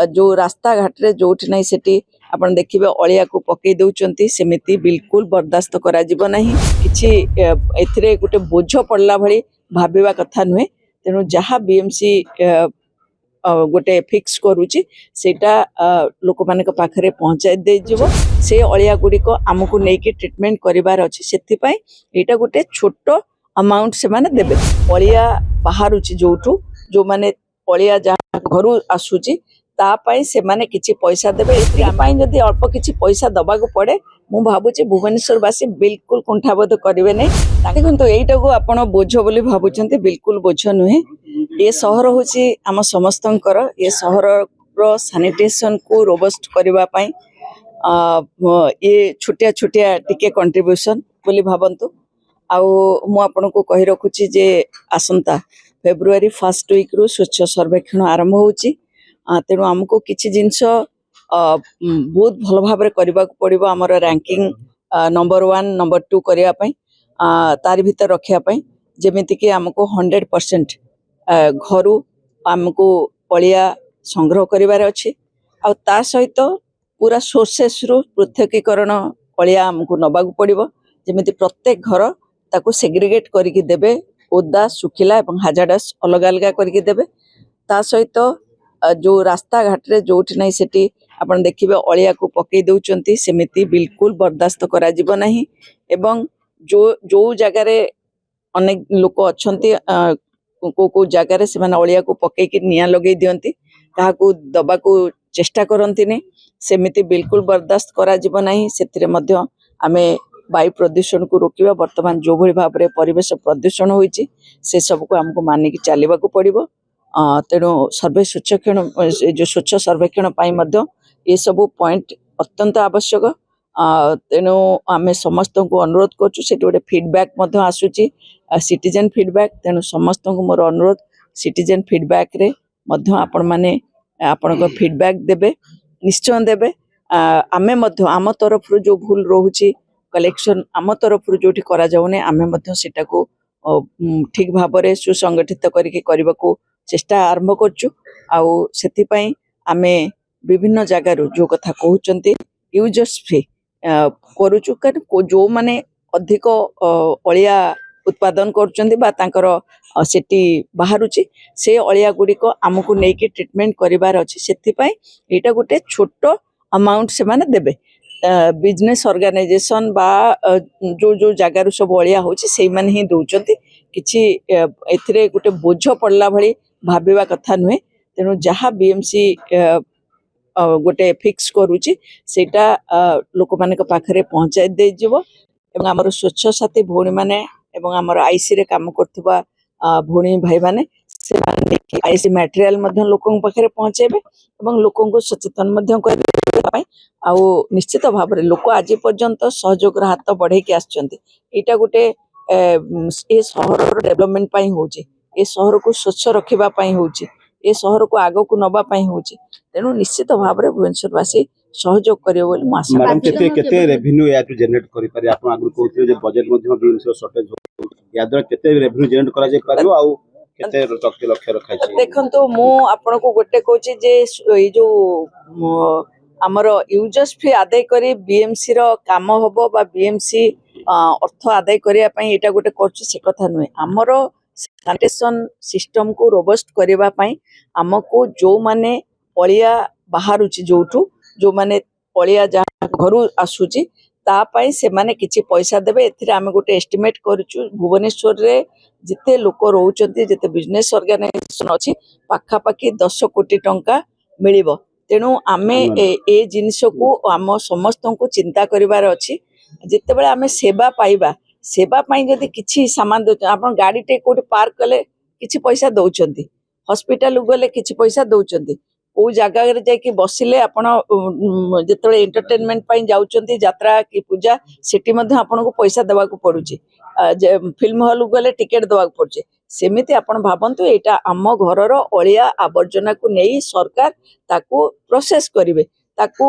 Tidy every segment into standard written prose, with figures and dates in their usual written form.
जो रास्ता घाट रे जोठी नहीं सेठी आपण देखिबे अलिया को पकई दउचंती सेमिति बिल्कुल बर्दाश्त करा जिवो नहीं किछि एथिरे गुटे बोझ पड़ला भली भाबिबा कथा नुहे तेनु जहाँ बीएमसी गोटे फिक्स करूची सेटा लोक मानक पाखरे पहुंचाई दे जीवो से अलिया गुडी को आमको नेकी ट्रीटमेंट करिवार अछि सेति पई एटा गोटे छोटो अमाउंट से माने देबे अलिया बाहरुची जोठू जो माने अलिया जहाँ घरु आसुची ता पाई से माने किछि पैसा देबे एति पाई जदी अल्प किछि पैसा दबाको पड़े मु भाबुची भुवनेश्वरवासी बिल्कुल कुंठाबोध करिवे नै देखंतु एइटा को आपण बोझ बोली भाबुचंती बिल्कुल बोझ नुहे ये सहर होची आम समस्तंकर ये सहर रो सैनिटेशन को रोबस्ट करबा पाई ये छोटिया छोटिया टिके कंट्रीब्यूशन बोली भाबंतु आउ मु आपन को कहि रखुची जे आसंता फेब्रुआरी फर्स्ट वीक रु स्वच्छ सर्वेक्षण आरंभ होची तेणु आमको किछि जिंस बहुत भल भाव करने पड़ो आमर रैंकिंग नंबर 1 नंबर 2 करने तार भीतर रखापी जमीक आमको 100% घर आमको अलिया संग्रह करिवार अछि आ ता सहित पूरा सोर्सेस रु पृथकीकरण अलिया आमको नबाक पड़ो जमीती प्रत्येक घर ताको सेग्रीगेट करके देबे ओदा सुखिला एवं हाजार्डस अलग अलग करके देबे ता सहित जो रास्ता घाट रे जोठी नहीं सेठी आपण देखिबे अलिया को पकई दउचंती सेमिति बिल्कुल बर्दाश्त करा जिवो नहीं एवं जो जगह रे अनेक लोक अछंती को जगह रे से माने अलिया को पकई कि निया लगई दियंती कहा को दबा को चेष्टा करंती ने सेमिति बिल्कुल बर्दाश्त करा जिवो नहीं सेतिरे मध्य आमे वायु प्रदूषण को रोकिबा वर्तमान जो भली भाबरे परिवेश प्रदूषण होईची से सब को हमको मानिक चलवा को पड़िबो तेणु सर्वे सूचक्षण जो स्वच्छ सर्वेक्षण पाई मध्य ये सब पॉइंट अत्यंत आवश्यक तेणु आमे समस्त को अनुरोध करछु से गोटे फीडबैक मध्य आसुची सिटीजन फीडबैक तेणु समस्त को मोर अनुरोध सिटीजन फीडबैक रे मध्य आपण माने आपण को फीडबैक देबे निश्चय देबे आमे मध्य आम तरफ जो भूल रोहुची कलेक्शन आम तरफ जोठी करा जाउने आमे मध्य सेटा को ठीक भाबरे सुसंगठित करके करबा को चेष्टा आरंभ करछु आउ सेति पई आमे विभिन्न जगार जो कथा कहउचंती यूजर्स फ्री करूछु जो माने अधिक अलिया उत्पादन करचंती बा तांकर सेटी बाहरुची से अलिया गुडी को आमको नेकी ट्रीटमेंट करिवार अछि सेति पई एटा गोटे छोटो अमाउंट से माने देबे बिजनेस ऑर्गेनाइजेशन बा जो जगार सब अलिया होची सेई माने ही दउचंती किछि एथिरे गोटे बोझ पड़ला भली भाबिबा कथा नुहे तेणु जहाँ बीएमसी गोटे फिक्स करूची सेटा लोक मानक पाखरे पहुंचाई दे जीवो एवं हमर स्वच्छ साथी भौणी माने एवं हमर आईसी रे काम करथुबा भौणी भाई माने से माने आईसी मटेरियल मध्य लोकन पाखरे पहुंचेबे एवं लोकन को सचेतन मध्य करबे आ निश्चित भाव रे लोक आज पर्यंत सहयोग हाथ बढ़े के आछंती एटा गोटे ए शहर डेवलपमेंट पाई होची ए शहर को स्वच्छ रखिबा पाई होची ए शहर को आगो को नबा पाई होची तेनु निश्चित भाव रे भुवनेश्वरवासी सहयोग करियो बोली म आशा मैडम केते रेवेन्यू या टू जनरेट करि पारि आपण आगु कहउथियो जे बजट मध्ये बीएमसी शॉर्टेज हो यादर केते रेवेन्यू जनरेट करा जे पारियो आ केते लक्ष्य रखा छै देखंतो मु आपण को गोटे कहूची जे ए जो हमर यूजर्स फी आदाय करी बीएमसी रो काम होबो बा बीएमसी अर्थ आदाय करिया पई एटा गोटे करछि से कथा नुहे हमर सैनिटेशन सिस्टम को रोबस्ट करबा पई हमको जो माने अलिया बाहरुची जोठू जो माने अलिया जहाँ घरु आसुची ता पाई से माने किछि पैसा देबे एथिरे आमे गोटे एस्टिमेट करछु भुवनेश्वर रे जिते लोक रहउचंती जिते बिजनेस ऑर्गेनाइजेशन अछि पाखा पाखी 10 कोटी टंका मिलिबो तेणु आमे ए जिनिस को आम समस्त को चिंता करिवार अछि जिते बेले आमे सेवा पाइबा सेवा पाई जदि किछि सामान दो आपण गाड़ी टे कोठी पार्क कले किछि पैसा दउचंती हॉस्पिटल गले किछि पैसा दउचंती को जगह रे जाय कि बसिले आपण जेतले एंटरटेनमेंट पाई जाउचंती यात्रा की पूजा सेठी मध्ये आपण को पैसा देबा को पडुची फिल्म हॉल गले टिकट देबा को पडुची सेमिति आपण भाबंतु एटा आम घरर अलिया आवर्जना को नेई सरकार ताकू प्रोसेस करिवे ताकू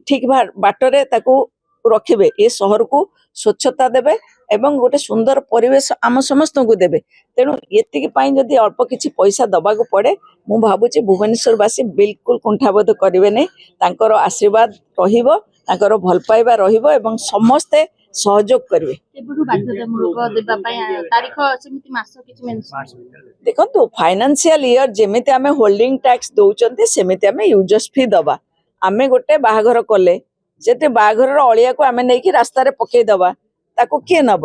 ठीक बाटरे ताकू रखिबे ए शहर को स्वच्छता देबे एवं गोटे सुंदर परिवेश आम समस्त को देवे तेणु एतिक जदि अल्प किछि पैसा दबा को पड़े मु भावुची भुवनेश्वरवासी बिल्कुल कुंठाबोध करेंगे नहीं तांकर आशीर्वाद रहिबो तांकर भल पाइबा रहिबो एवं समस्ते सहयोग करेंगे देखो फाइनेंशियल ईयर जेमिति आमे होल्डिंग टैक्स दौरान सेमिति आमे यूजर्स फी दबा आमे गोटे बाहाघर कले से बाहाघर अलिया को आमे नहीं रास्ता पकई दबा ताको किए नब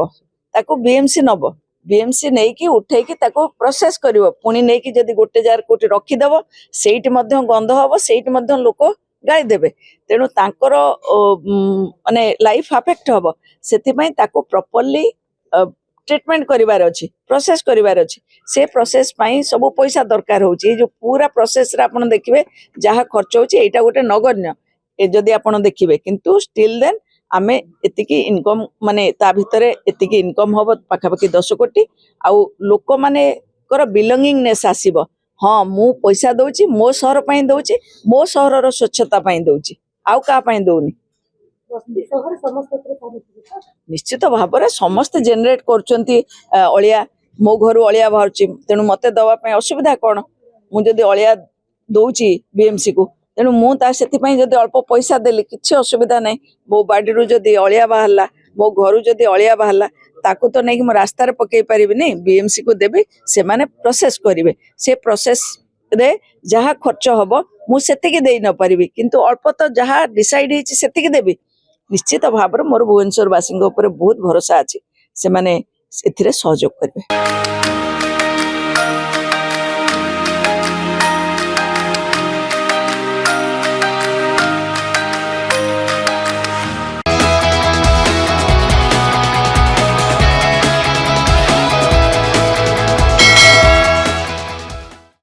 ताको बीएमसी नब बीएमसी नहीं कि उठे प्रोसेस करिवो पुणी नहीं कि जदि गोटे जार कोटी रखीदेव सेठी मध्य गंध हम सेठी मध्य लोक गाई देबे तेणु तांकर माने लाइफ अफेक्ट हम सेथिपई ताको प्रॉपर्ली ट्रीटमेंट करिवार अछि प्रोसेस करिवार अछि से प्रोसेस पई सब पैसा दरकार होची जो पूरा प्रोसेस रे आपण देखिबे जहा खर्च होची एटा गोटे नगण्य ए जदि आपण देखिबे किंतु स्टिल देन आमे एतिकी इनकम माने ता भितरे एतिकी इनकम होबो पाखापाखि 10 कोटी आउ लोक माने कर बिलोंगिंगनेस आसीबो हाँ मु पैसा दउची मो शहर पई दउची मो शहर रो स्वच्छता पई दउची आउ का पई दउनी निश्चित भाव में समस्ते जेनेट करचंती अलिया मो घर अलिया बाहर तेणु मते दवा पई असुविधा कौन मुझे अलिया दउची बीएमसी को तेणु मुझे जदि अल्प पैसा देली किसी असुविधा नहीं मो बाड़ी जदि अलिया बाहरला मो घर जदि अलिया बाहरला ताकू तो नहीं रास्ता पकई पारि नहीं बीएमसी को देवी से माने प्रोसेस करेंगे से प्रोसेस रे जहाँ खर्च हम मुझे दे न पारि किंतु अल्प तो जहाँ डिसाइड होती देवी निश्चित भाव में मोर भुवनेश्वरवासी बहुत भरोसा अच्छी से माने सहयोग करेंगे।